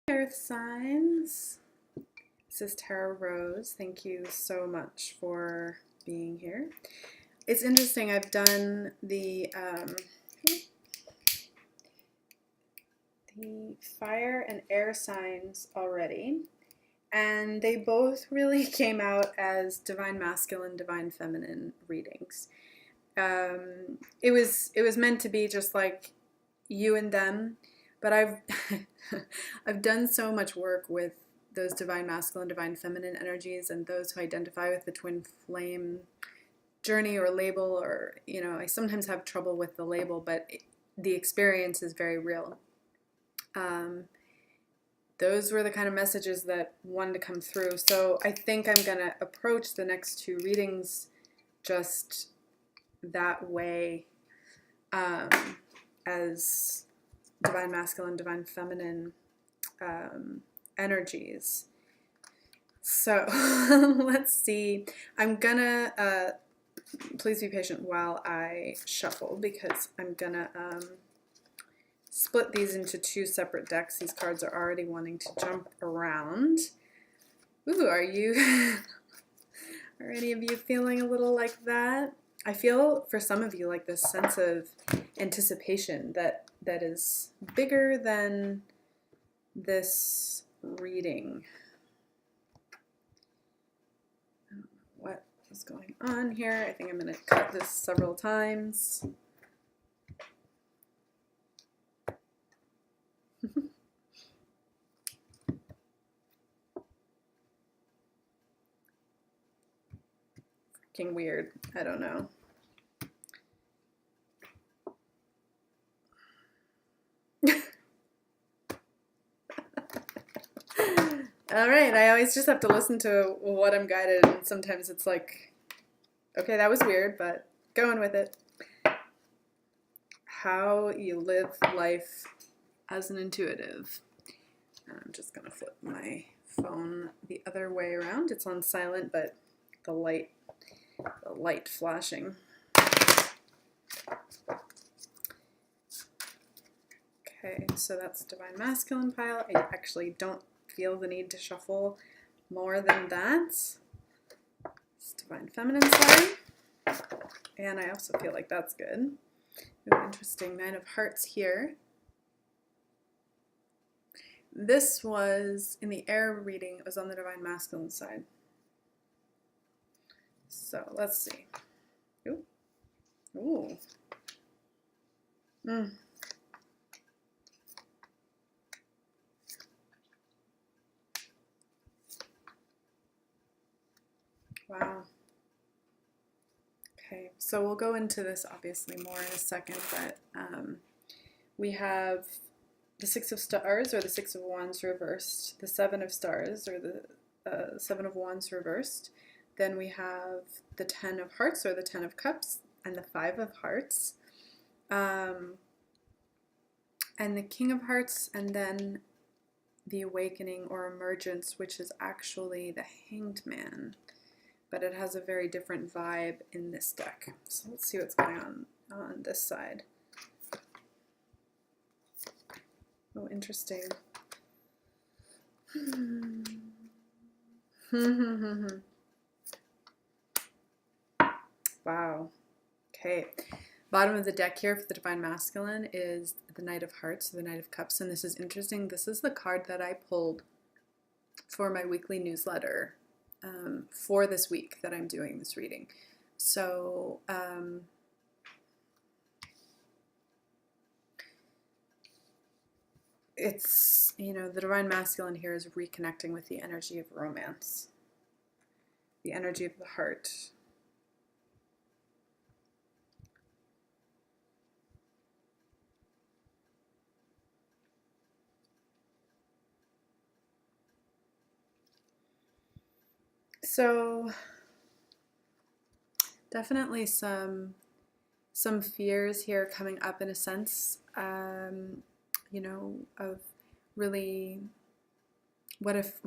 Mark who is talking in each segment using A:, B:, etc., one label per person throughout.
A: Earth signs. This is Tara Rose. Thank you so much for being here. It's interesting. I've done the fire and air signs already, and they both really came out as divine masculine, divine feminine readings. It was meant to be just like you and them, but I've I've done so much work with those divine masculine, divine feminine energies, and those who identify with the twin flame journey or label, or I sometimes have trouble with the label, but the experience is very real. Those were the kind of messages that wanted to come through. So I think I'm gonna approach the next two readings just that way, as divine masculine, divine feminine energies. So let's see. I'm gonna please be patient while I shuffle, because I'm gonna split these into two separate decks. These cards are already wanting to jump around. Ooh, are any of you feeling a little like that? I feel for some of you like this sense of anticipation that is bigger than this reading. I don't know what is going on here. I think I'm going to cut this several times. Freaking weird. I don't know. All right, I always just have to listen to what I'm guided, and sometimes it's like, okay, that was weird, but going with it. How you live life as an intuitive. And I'm just gonna flip my phone the other way around. It's on silent, but the light flashing. Okay, so that's divine masculine pile. I actually don't feel the need to shuffle more than that. It's divine feminine side. And I also feel like that's good. Ooh, interesting. 9 of Hearts here. This was in the air reading. It was on the divine masculine side. So let's see. Ooh. Ooh. Wow. Okay, so we'll go into this obviously more in a second, but we have the 6 of Stars, or the 6 of Wands reversed, the 7 of Stars, or the 7 of Wands reversed. Then we have the 10 of Hearts, or the 10 of Cups, and the 5 of Hearts, and the King of Hearts, and then the Awakening or Emergence, which is actually the Hanged Man, but it has a very different vibe in this deck. So let's see what's going on this side. Oh, interesting. Wow. Okay. Bottom of the deck here for the Divine Masculine is the Knight of Hearts, the Knight of Cups, and this is interesting. This is the card that I pulled for my weekly newsletter for this week that I'm doing this reading. So it's, the Divine Masculine here is reconnecting with the energy of romance, the energy of the heart. So definitely some fears here coming up in a sense, of really, what if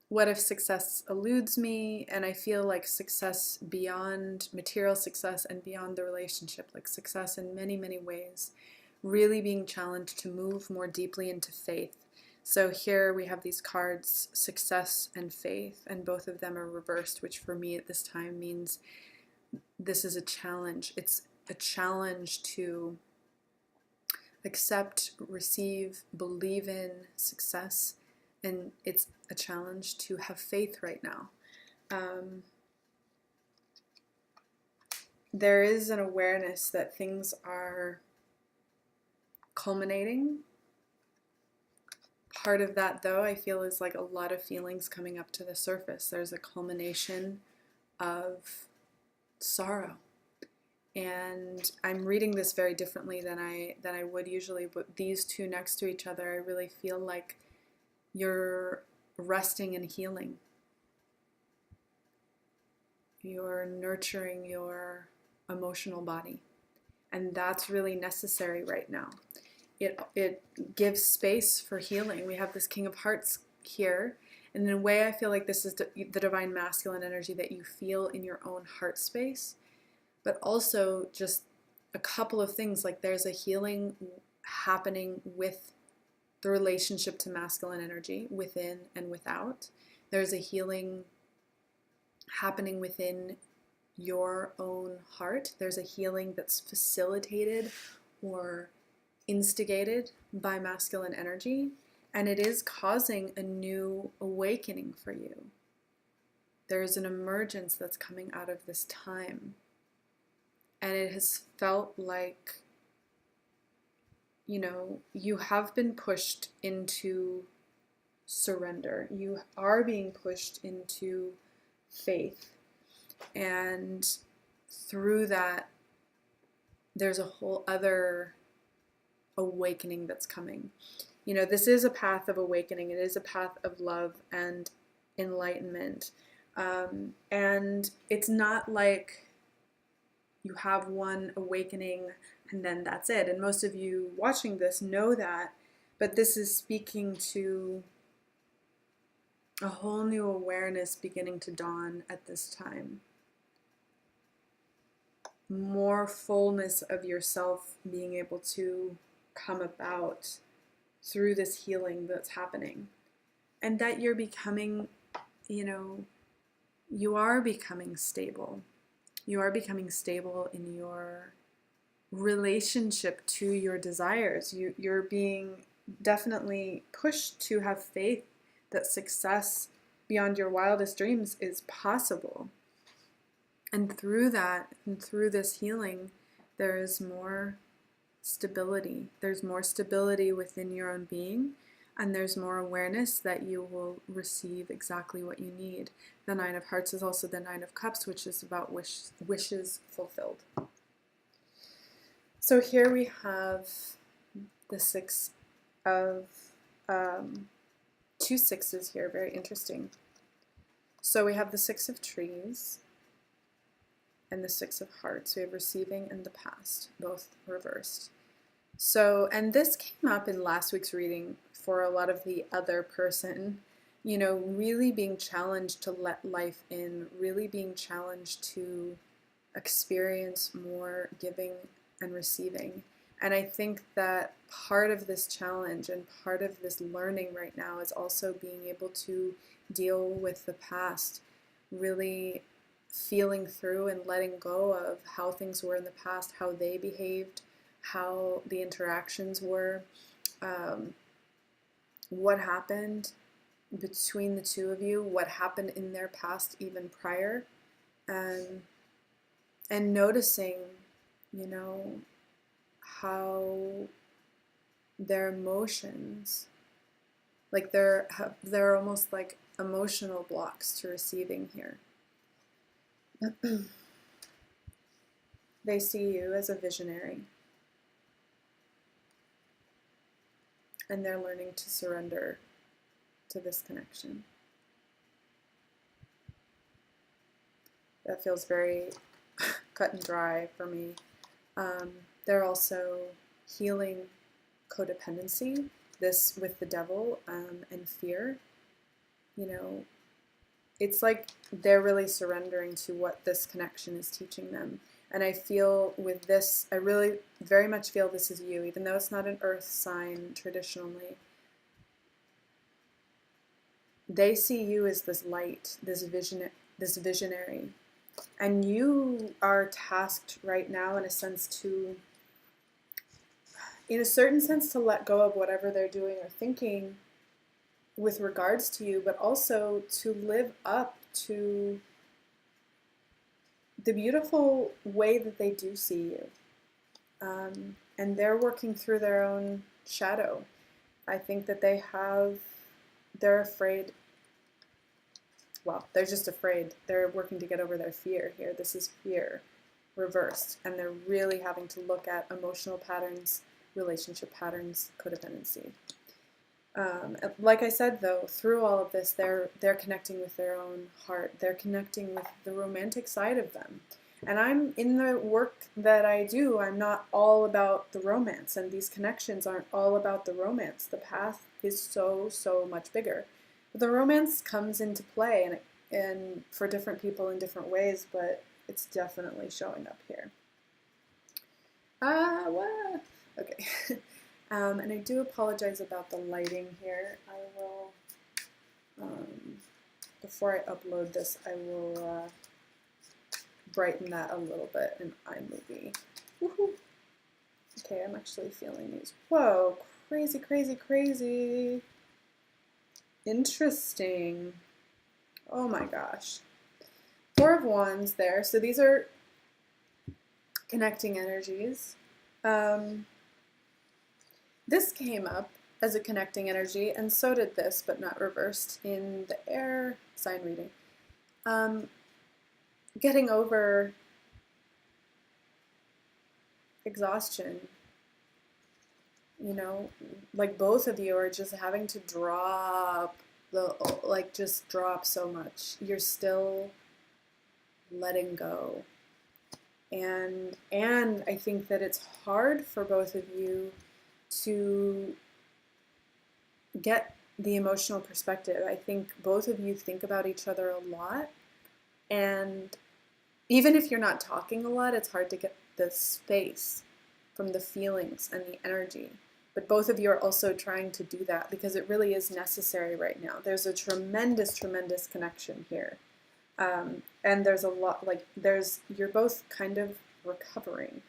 A: what if success eludes me, and I feel like success beyond material success and beyond the relationship, like success in many, many ways, really being challenged to move more deeply into faith, So here we have these cards, success and faith, and both of them are reversed, which for me at this time means this is a challenge. It's a challenge to accept, receive, believe in success, and it's a challenge to have faith right now. There is an awareness that things are culminating. Part of that, though, I feel is like a lot of feelings coming up to the surface. There's a culmination of sorrow. And I'm reading this very differently than I would usually, but these two next to each other, I really feel like you're resting and healing. You're nurturing your emotional body. And that's really necessary right now. It gives space for healing. We have this King of Hearts here. And in a way, I feel like this is the divine masculine energy that you feel in your own heart space. But also just a couple of things, like there's a healing happening with the relationship to masculine energy within and without. There's a healing happening within your own heart. There's a healing that's facilitated or instigated by masculine energy, and it is causing a new awakening for you. There's an emergence that's coming out of this time, and it has felt like, you know, you have been pushed into surrender. You are being pushed into faith, and through that there's a whole other awakening that's coming. You know, this is a path of awakening. It is a path of love and enlightenment. And it's not like you have one awakening and then that's it. And most of you watching this know that, but this is speaking to a whole new awareness beginning to dawn at this time. More fullness of yourself being able to come about through this healing that's happening. And that you're becoming, you know, you are becoming stable. You are becoming stable in your relationship to your desires. You're being definitely pushed to have faith that success beyond your wildest dreams is possible. And through that, and through this healing, there is more stability. There's more stability within your own being, and there's more awareness that you will receive exactly what you need. The Nine of Hearts is also the Nine of Cups, which is about wishes fulfilled. So here we have the Six of, two sixes here, very interesting. So we have the Six of Trees and the Six of Hearts. We have receiving and the past, both reversed. So, and this came up in last week's reading for a lot of the other person, you know, really being challenged to let life in, really being challenged to experience more giving and receiving. And I think that part of this challenge and part of this learning right now is also being able to deal with the past, really feeling through and letting go of how things were in the past, how they behaved, how the interactions were, what happened between the two of you, what happened in their past even prior, and noticing, you know, how their emotions, like they're almost like emotional blocks to receiving here. They see you as a visionary, and they're learning to surrender to this connection. That feels very cut and dry for me. They're also healing codependency, this with the devil, and fear. You know, it's like they're really surrendering to what this connection is teaching them. And I feel with this, I really very much feel this is you, even though it's not an earth sign traditionally. they see you as this light, this visionary. And you are tasked right now, in a sense, in a certain sense, to let go of whatever they're doing or thinking with regards to you, but also to live up to the beautiful way that they do see you. And they're working through their own shadow. I think that they're afraid. Well, they're just afraid. They're working to get over their fear here. This is fear reversed. And they're really having to look at emotional patterns, relationship patterns, codependency. Like I said, though, through all of this, they're connecting with their own heart. They're connecting with the romantic side of them. And I'm in the work that I do, I'm not all about the romance, and these connections aren't all about the romance. The path is so, so much bigger. But the romance comes into play, and for different people in different ways, but it's definitely showing up here. What? Okay. And I do apologize about the lighting here. I will, before I upload this, I will brighten that a little bit in iMovie. Woohoo! Okay, I'm actually feeling these. Whoa, crazy, crazy, crazy. Interesting. Oh my gosh. Four of Wands there. So these are connecting energies. This came up as a connecting energy, and so did this, but not reversed, in the air sign reading. Getting over exhaustion. You know, like both of you are just having to drop just drop so much. You're still letting go. And I think that it's hard for both of you to get the emotional perspective. I think both of you think about each other a lot, and even if you're not talking a lot, it's hard to get the space from the feelings and the energy. But both of you are also trying to do that because it really is necessary right now. There's a tremendous, tremendous connection here. And there's a lot, you're both kind of recovering.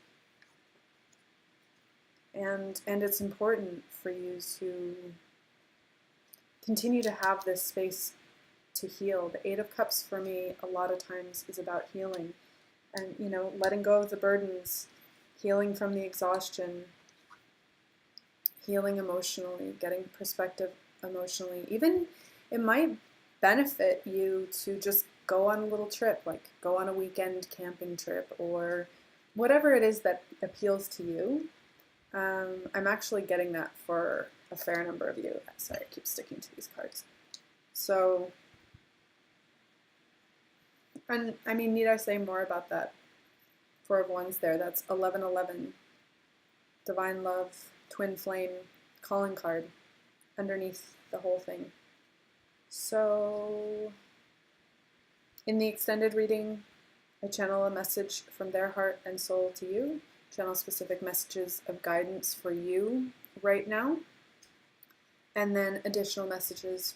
A: And it's important for you to continue to have this space to heal. The Eight of Cups for me a lot of times is about healing and, letting go of the burdens, healing from the exhaustion, healing emotionally, getting perspective emotionally. Even it might benefit you to just go on a little trip, like go on a weekend camping trip or whatever it is that appeals to you. I'm actually getting that for a fair number of you. Sorry, I keep sticking to these cards. So, and I mean, need I say more about that? Four of Wands there. That's 1111. Divine Love, Twin Flame, calling card underneath the whole thing. So, in the extended reading, I channel a message from their heart and soul to you. Channel specific messages of guidance for you right now. And then additional messages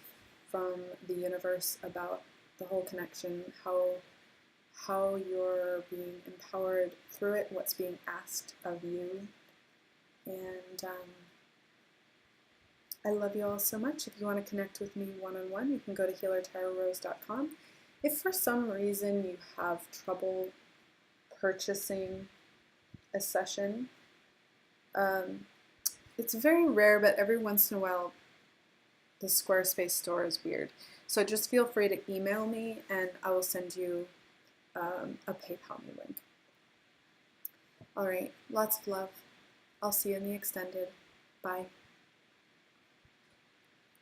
A: from the universe about the whole connection, how you're being empowered through it, what's being asked of you. And I love you all so much. If you want to connect with me one-on-one, you can go to healertarotrose.com. If for some reason you have trouble purchasing a session, it's very rare, but every once in a while the Squarespace store is weird. So just feel free to email me and I will send you a PayPal me link. All right, lots of love. I'll see you in the extended. Bye.